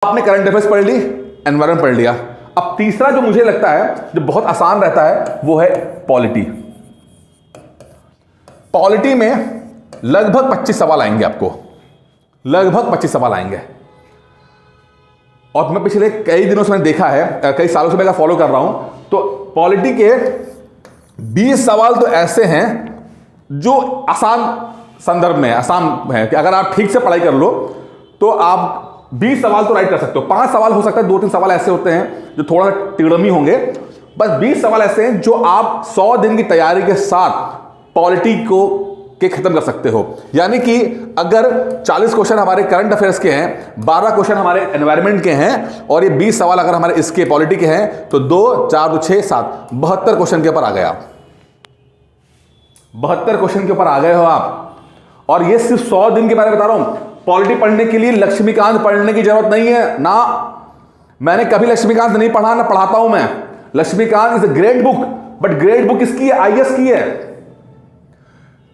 आपने current affairs पढ़ ली, environment पढ़ लिया। अब तीसरा जो मुझे लगता है जो बहुत आसान रहता है वो है पॉलिटी। पॉलिटी में लगभग 25 सवाल आएंगे आपको, लगभग 25 सवाल आएंगे। और मैं पिछले कई दिनों से मैंने देखा है, कई सालों से मैं फॉलो कर रहा हूं, तो पॉलिटी के 20 सवाल तो ऐसे हैं जो आसान संदर्भ में आसान है कि अगर आप ठीक से पढ़ाई कर लो तो आप 20 सवाल तो राइट कर सकते हो। 5 सवाल हो सकता है, 2-3 सवाल ऐसे होते हैं जो थोड़ा टिड़मी होंगे, बस 20 सवाल ऐसे हैं जो आप 100 दिन की तैयारी के साथ पॉलिटी को खत्म कर सकते हो। यानी कि अगर 40 क्वेश्चन हमारे करंट अफेयर्स के हैं, 12 क्वेश्चन हमारे एनवायरनमेंट के हैं और ये 20 सवाल अगर हमारे इसके पॉलिटी के हैं तो 2, 4, 6, 7, 72 क्वेश्चन के ऊपर आ गए आप। 72 क्वेश्चन के ऊपर आ गए हो आप। और ये सिर्फ 100 दिन के बारे में बता रहा हूं। पॉलिटी पढ़ने के लिए लक्ष्मीकांत पढ़ने की जरूरत नहीं है ना। मैंने कभी लक्ष्मीकांत नहीं पढ़ा, ना पढ़ाता हूं मैं। Laxmikanth is a great book, but great book किसकी है? आईएएस की है।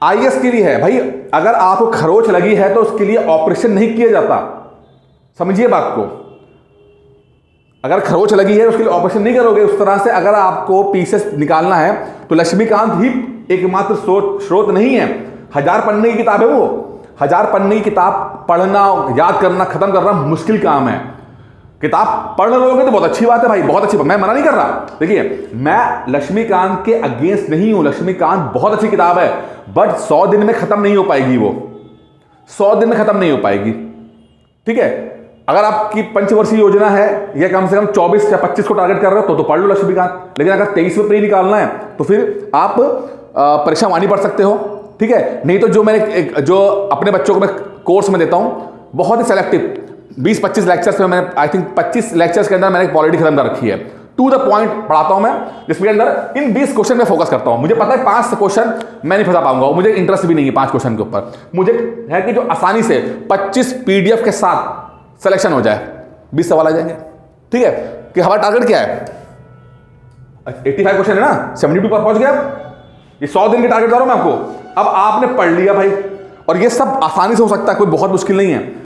आईएएस के लिए है भाई। अगर आपको खरोच लगी है तो उसके लिए ऑपरेशन नहीं किया जाता, समझिए बात को। अगर खरोच लगी है उसके लिए ऑपरेशन नहीं करोगे। उस तरह से अगर आपको पीसेस निकालना है तो लक्ष्मीकांत ही एकमात्र स्रोत नहीं है। 1000 पन्ने की किताब है वो। 1000 पन्ने की किताब पढ़ना, याद करना, खत्म करना मुश्किल काम है। किताब पढ़ लोगे तो बहुत अच्छी बात है भाई, बहुत अच्छी बात, मैं मना नहीं कर रहा। देखिए, मैं लक्ष्मीकांत के अगेंस्ट नहीं हूं। लक्ष्मीकांत बहुत अच्छी किताब है, बट 100 दिन में खत्म नहीं हो पाएगी वो। 100 दिन में खत्म नहीं हो पाएगी, ठीक है। अगर आपकी पंचवर्षीय योजना है या कम से कम 24 या 25 को टारगेट कर रहे हो तो पढ़ लो लक्ष्मीकांत। लेकिन अगर 23 में प्री निकालना है तो फिर आप परीक्षा वाणी पढ़ सकते हो, ठीक है। नहीं तो जो अपने बच्चों को मैं कोर्स में देता हूं, बहुत ही सेलेक्टिव 20-25 लेक्चर्स में मैंने, आई थिंक 25 लेक्चर्स के अंदर मैंने पॉलिटी खत्म कर रखी है। टू द पॉइंट पढ़ाता हूं मैं, जिसके अंदर इन 20 क्वेश्चन में फोकस करता हूं। मुझे पता है 5 क्वेश्चन मैं नहीं फंसा पाऊंगा, मुझे इंटरेस्ट भी नहीं है 5 क्वेश्चन के ऊपर। मुझे है कि जो आसानी से 25 पीडीएफ के साथ सिलेक्शन हो जाए, 20 सवाल आ जाएंगे, ठीक है। कि हमारा टारगेट क्या है? 85 क्वेश्चन है ना, 72 पर पहुंच गया। ये 100 दिन के टारगेट दे रहा हूं मैं आपको। अब आपने पढ़ लिया भाई, और ये सब आसानी से हो सकता है, कोई बहुत मुश्किल नहीं है।